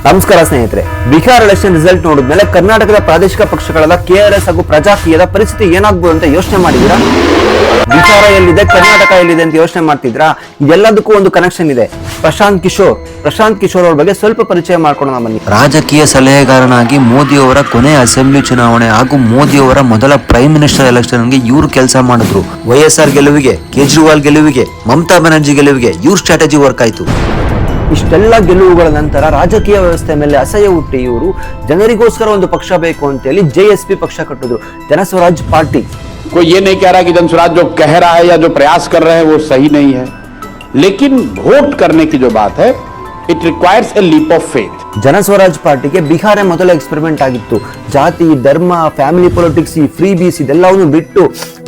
ನಮಸ್ಕಾರ ಸ್ನೇಹಿತರೆ, Bihar election result ನೋಡಿದ್ಮೇಲೆ ಕರ್ನಾಟಕದ ಪ್ರಾದೇಶಿಕ ಪಕ್ಷಗಳಾದ ಕೆಆರ್ಎಸ್ ಹಾಗೂ ಪ್ರಜಾಕೀಯದ ಪರಿಸ್ಥಿತಿ ಏನಾಗ್ಬೋದು ಅಂತ ಯೋಚನೆ ಮಾಡಿದ್ರಾ? ಬಿಹಾರ ಎಲ್ಲಿದೆ, ಕರ್ನಾಟಕ ಎಲ್ಲಿದೆ ಅಂತ ಯೋಚನೆ ಮಾಡ್ತಿದ್ರಾ? ಇದೆಲ್ಲದಕ್ಕೂ ಒಂದು ಕನೆಕ್ಷನ್ ಇದೆ. ಪ್ರಶಾಂತ್ ಕಿಶೋರ್ ಅವ್ರ ಬಗ್ಗೆ ಸ್ವಲ್ಪ ಪರಿಚಯ ಮಾಡ್ಕೊಳ್ಳೋಣ ಬನ್ನಿ. ರಾಜಕೀಯ ಸಲಹೆಗಾರನಾಗಿ ಮೋದಿಯವರ ಕೊನೆಯ ಅಸೆಂಬ್ಲಿ ಚುನಾವಣೆ ಹಾಗೂ ಮೋದಿಯವರ ಮೊದಲ ಪ್ರೈಮ್ ಮಿನಿಸ್ಟರ್ ಎಲೆಕ್ಷನ್ಗೆ ಇವ್ರು ಕೆಲಸ ಮಾಡಿದ್ರು. ವೈಎಸ್ಆರ್ ಗೆಲುವಿಗೆ, ಕೇಜ್ರಿವಾಲ್ ಗೆಲುವಿಗೆ, ಮಮತಾ ಬ್ಯಾನರ್ಜಿ ಗೆಲುವಿಗೆ ಇವ್ರ ಸ್ಟ್ರಾಟಜಿ ವರ್ಕ್ ಆಯ್ತು. ಇಷ್ಟೆಲ್ಲ ಗೆಲುವುಗಳ ನಂತರ ರಾಜಕೀಯ ವ್ಯವಸ್ಥೆ ಮೇಲೆ ಅಸಹ್ಯ ಹುಟ್ಟಿ ಇವರು ಜನರಿಗೋಸ್ಕರ ಒಂದು ಪಕ್ಷ ಬೇಕು ಅಂತೇಳಿ JSP ಪಕ್ಷ ಕಟ್ಟಿದ್ರು, ಜನಸ್ವರಾಜ್ ಪಾರ್ಟಿ. कोई ये नहीं कह रहा कि जनस्वराज जो कह रहा है या जो प्रयास कर रहे हैं वो सही नहीं है, लेकिन वोट करने की जो बात है, it requires a leap of faith. Jan Swaraj ಪಾರ್ಟಿಗೆ ಬಿಹಾರ ಮೊದಲ ಎಕ್ಸ್ಪೆರಿಮೆಂಟ್ ಆಗಿತ್ತು. ಜಾತಿ, ಧರ್ಮ, ಫ್ಯಾಮಿಲಿ ಪೊಲಿಟಿಕ್ಸ್, ಫ್ರೀ ಬೀಸ್ ಇದೆಲ್ಲವನ್ನು ಬಿಟ್ಟು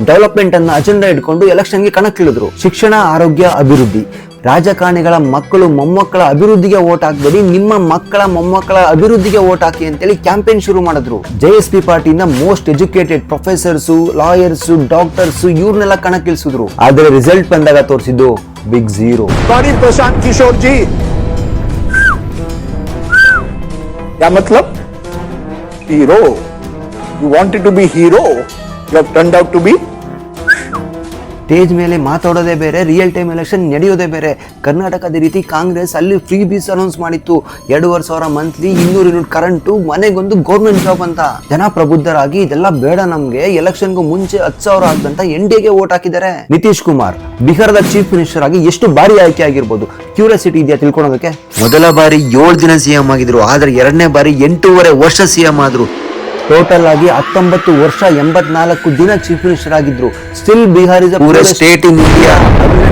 ಡೆವಲಪ್ಮೆಂಟ್ ಅನ್ನ ಅಜೆಂಡಾ ಇಟ್ಕೊಂಡು ಎಲೆಕ್ಷನ್ಗೆ ಕಣಕ್ಕಿಳಿದ್ರು. ಶಿಕ್ಷಣ, ಆರೋಗ್ಯ, ಅಭಿವೃದ್ಧಿ. ರಾಜಕಾರಣಿಗಳ ಮಕ್ಕಳು ಮೊಮ್ಮಕ್ಕಳ ಅಭಿವೃದ್ಧಿಗೆ ವೋಟ್ ಹಾಕ್ಬೇಡಿ, ನಿಮ್ಮ ಮಕ್ಕಳ ಮೊಮ್ಮಕ್ಕಳ ಅಭಿವೃದ್ಧಿಗೆ ವೋಟ್ ಹಾಕಿ ಅಂತೇಳಿ ಕ್ಯಾಂಪೇನ್ ಶುರು ಮಾಡಿದ್ರು. JSP ಪಾರ್ಟಿಯಿಂದ most educated professors, lawyers, doctors ಇವ್ರನ್ನೆಲ್ಲ ಕಣಕ್ಕಿಳಿಸಿದ್ರು. ಆದ್ರೆ ರಿಸಲ್ಟ್ ಬಂದಾಗ ತೋರಿಸಿದ್ದು big zero. Sorry Prashant Kishor ji, क्या मतलब? Hero? You wanted to be hero, you have turned out to be. Stage ಮೇಲೆ ಮಾತಾಡೋದೇ ಬೇರೆ, ರಿಯಲ್ ಟೈಮ್ ಎಲೆಕ್ಷನ್ ನಡೆಯೋದೇ ಬೇರೆ. ಕರ್ನಾಟಕದ ರೀತಿ ಕಾಂಗ್ರೆಸ್ ಅಲ್ಲಿ ಫ್ರೀ ಬೀಸ್ ಅನೌನ್ಸ್ ಮಾಡಿತ್ತು. 2,500 ಮಂತ್ಲಿ, 200 ಯೂನಿಟ್ ಕರೆಂಟು, ಮನೆಗೊಂದು ಗೌರ್ಮೆಂಟ್ ಜಾಬ್ ಅಂತ. ಜನ ಪ್ರಬುದ್ಧರಾಗಿ ಇದೆಲ್ಲ ಬೇಡ ನಮ್ಗೆ, ಎಲೆಕ್ಷನ್ಗೂ ಮುಂಚೆ 10,000 ಹಾಕ್ದಂತ NDAಗೆ ವೋಟ್ ಹಾಕಿದ್ದಾರೆ. ನಿತೀಶ್ ಕುಮಾರ್ ಬಿಹಾರದ ಚೀಫ್ ಮಿನಿಸ್ಟರ್ ಆಗಿ ಎಷ್ಟು ಬಾರಿ ಆಯ್ಕೆ ಆಗಿರ್ಬೋದು? ಕ್ಯೂರಿಯಾಸಿಟಿ ಇದೆಯಾ ತಿಳ್ಕೊಳೋದಕ್ಕೆ? ಮೊದಲ ಬಾರಿ 7 ದಿನ CM ಆಗಿದ್ರು, ಆದ್ರೆ ಎರಡನೇ ಬಾರಿ 8.5 ವರ್ಷ CM ಆದ್ರು. ಟೋಟಲ್ ಆಗಿ 19 ವರ್ಷ 84 ದಿನ ಚೀಫ್ ಮಿನಿಸ್ಟರ್ ಆಗಿದ್ರು. ಸ್ಟಿಲ್ ಬಿಹಾರ್ ಇಸ್ ಪೂರ state in India.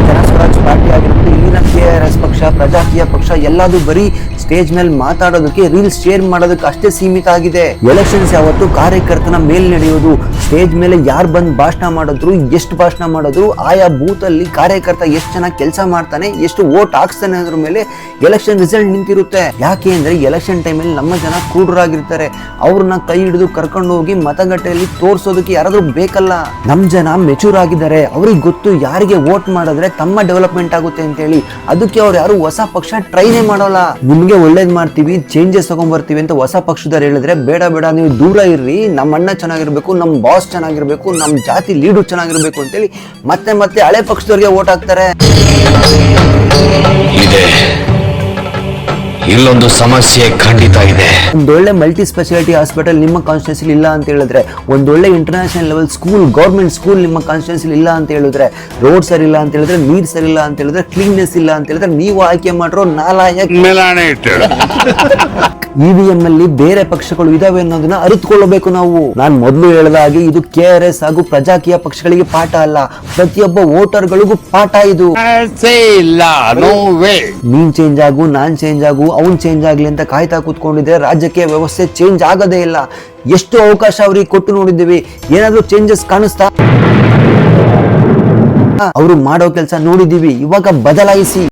Janaswaraj party ಆಗಿರ್ಬೋದು, ಇಲ್ಲಿನ KRS ಪಕ್ಷ, ಪ್ರಜಾಕೀಯ ಪಕ್ಷ ಎಲ್ಲದೂ ಬರೀ ಸ್ಟೇಜ್ ಮೇಲೆ ಮಾತಾಡೋದಕ್ಕೆ, ರೀಲ್ಸ್ ಶೇರ್ ಮಾಡೋದಕ್ಕೆ ಅಷ್ಟೇ ಸೀಮಿತ ಆಗಿದೆ. ಎಲೆಕ್ಷನ್ಸ್ ಯಾವತ್ತು ಕಾರ್ಯಕರ್ತನ ಮೇಲ್ ನಡೆಯೋದು. ಸ್ಟೇಜ್ ಮೇಲೆ ಯಾರು ಬಂದು ಭಾಷಣ ಮಾಡಿದ್ರು, ಎಷ್ಟು ಭಾಷಣ ಮಾಡಿದ್ರು, ಆಯಾ ಬೂತ್ ಅಲ್ಲಿ ಕಾರ್ಯಕರ್ತ ಎಷ್ಟು ಚೆನ್ನಾಗಿ ಕೆಲಸ ಮಾಡ್ತಾನೆ, ಎಷ್ಟು ವೋಟ್ ಹಾಕ್ಸ್ತಾನೆ ಅದ್ರ ಮೇಲೆ ಎಲೆಕ್ಷನ್ ರಿಸಲ್ಟ್ ನಿಂತಿರುತ್ತೆ. ಯಾಕೆ ಅಂದ್ರೆ ಎಲೆಕ್ಷನ್ ಟೈಮಲ್ಲಿ ನಮ್ಮ ಜನ ಕ್ರೂಢರಾಗಿರ್ತಾರೆ. ಅವ್ರನ್ನ ಕೈ ಹಿಡಿದು ಕರ್ಕೊಂಡು ಹೋಗಿ ಮತಗಟ್ಟೆಯಲ್ಲಿ ತೋರ್ಸೋದಕ್ಕೆ ಯಾರಾದ್ರೂ ಬೇಕಲ್ಲ. ನಮ್ ಜನ ಮೆಚೂರ್ ಆಗಿದ್ದಾರೆ, ಅವ್ರಿಗೆ ಗೊತ್ತು ಯಾರಿಗೆ ವೋಟ್ ಮಾಡಿದ್ರೆ ತಮ್ಮ ಡೆವಲಪ್ಮೆಂಟ್ ಆಗುತ್ತೆ ಅಂತ ಹೇಳಿ. ಅದಕ್ಕೆ ಅವ್ರು ಯಾರು ಹೊಸ ಪಕ್ಷ ಟ್ರೈನೇ ಮಾಡೋಲ್ಲ. ನಿಮ್ಗೆ ಒಳ್ಳೇದ್ ಮಾಡ್ತೀವಿ, ಚೇಂಜಸ್ ತಗೊಂಡ್ಬರ್ತೀವಿ ಅಂತ ಹೊಸ ಪಕ್ಷದವ್ರು ಹೇಳಿದ್ರೆ ಬೇಡ ನೀವು ದೂರ ಇರ್ರಿ, ನಮ್ಮ ಅಣ್ಣ ಚೆನ್ನಾಗಿರ್ಬೇಕು, ನಮ್ ಬಾಸ್ ಚೆನ್ನಾಗಿರ್ಬೇಕು, ನಮ್ ಜಾತಿ ಲೀಡರ್ ಚೆನ್ನಾಗಿರ್ಬೇಕು ಅಂತೇಳಿ ಮತ್ತೆ ಹಳೆ ಪಕ್ಷದವ್ರಿಗೆ ವೋಟ್ ಹಾಕ್ತಾರೆ. ಇಲ್ಲೊಂದು ಸಮಸ್ಯೆ ಖಂಡಿತ ಇದೆ. ಒಂದೊಳ್ಳೆ ಮಲ್ಟಿ ಸ್ಪೆಷಾಲಿಟಿ ಹಾಸ್ಪಿಟಲ್ ನಿಮ್ಮ ಕಾನ್ಸ್ಟಿಟ್ಯೂನ್ಸಿ ಇಲ್ಲ ಅಂತ ಹೇಳಿದ್ರೆ, ಒಂದೊಳ್ಳೆ international level school, government school ನಿಮ್ಮ ಕಾನ್ಸ್ಟಿಟ್ಯೂನ್ಸಿ ಇಲ್ಲ ಅಂತ ಹೇಳಿದ್ರೆ, ರೋಡ್ ಸರಿ ಇಲ್ಲ ಅಂತ ಹೇಳಿದ್ರೆ, ನೀರ್ ಸರಿ ಇಲ್ಲ ಅಂತ ಹೇಳಿದ್ರೆ, ಕ್ಲೀನ್ನೆಸ್ ಇಲ್ಲ ಅಂತ ಹೇಳಿದ್ರೆ, ನೀವು ಆಯ್ಕೆ ಮಾಡಿರೋ ನಾಲಾಯಕ EVM ಅಲ್ಲಿ ಬೇರೆ ಪಕ್ಷಗಳು ಇದಾವೆ ಅನ್ನೋದನ್ನ ಅರಿತುಕೊಳ್ಳಬೇಕು ನಾವು. ನಾನು ಮೊದಲು ಹೇಳಿದ ಹಾಗೆ ಇದು KRS ಹಾಗೂ ಪ್ರಜಾಕೀಯ ಪಕ್ಷಗಳಿಗೆ ಪಾಠ ಅಲ್ಲ, ಪ್ರತಿಯೊಬ್ಬ ವೋಟರ್ಗಳಿಗೂ ಪಾಠ ಇದು. ನೀನ್ ಚೇಂಜ್ ಆಗು, ನಾನ್ ಚೇಂಜ್ ಆಗು, ಅವ್ನ್ ಚೇಂಜ್ ಆಗ್ಲಿ ಅಂತ ಕಾಯ್ತಾ ಕೂತ್ಕೊಂಡಿದ್ರೆ ರಾಜಕೀಯ ವ್ಯವಸ್ಥೆ ಚೇಂಜ್ ಆಗೋದೇ ಇಲ್ಲ. ಎಷ್ಟು ಅವಕಾಶ ಅವ್ರಿಗೆ ಕೊಟ್ಟು ನೋಡಿದ್ದೀವಿ, ಏನಾದ್ರೂ ಚೇಂಜಸ್ ಕಾಣಿಸ್ತಾ? ಅವರು ಮಾಡೋ ಕೆಲಸ ನೋಡಿದೀವಿ, ಇವಾಗ ಬದಲಾಯಿಸಿ.